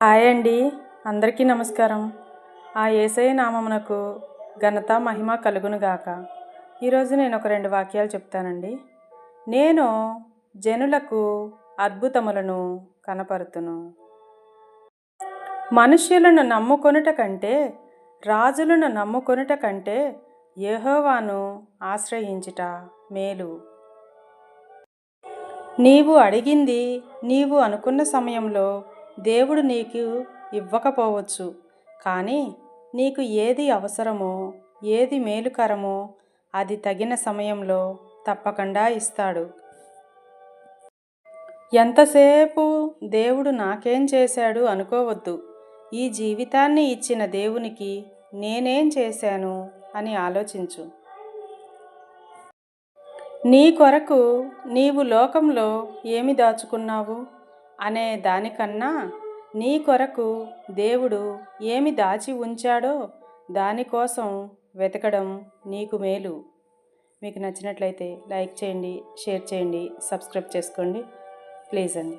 Hi అండి, అందరికీ నమస్కారం. ఆ యేసయ్య నామమునకు ఘనత మహిమ కలుగునుగాక. ఈరోజు నేను ఒక 2 వాక్యాలు చెప్తానండి. నేను జనులకు అద్భుతములను కనపరుతును. మనుష్యులను నమ్ముకొనుట కంటే, రాజులను నమ్ముకొనుట కంటే యెహోవాను ఆశ్రయించుట మేలు. నీవు అడిగింది నీవు అనుకున్న సమయంలో దేవుడు నీకు ఇవ్వకపోవచ్చు, కానీ నీకు ఏది అవసరమో, ఏది మేలుకరమో అది తగిన సమయంలో తప్పకుండా ఇస్తాడు. ఎంతసేపు దేవుడు నాకేం చేశాడు అనుకోవద్దు. ఈ జీవితాన్ని ఇచ్చిన దేవునికి నేనేం చేశాను అని ఆలోచించు. నీ కొరకు నీవు లోకంలో ఏమి దాచుకున్నావు అనే దానికన్నా నీ కొరకు దేవుడు ఏమి దాచి ఉంచాడో దానికోసం వెతకడం నీకు మేలు. మీకు నచ్చినట్లయితే లైక్ చేయండి, షేర్ చేయండి, సబ్స్క్రైబ్ చేసుకోండి ప్లీజ్ అండి.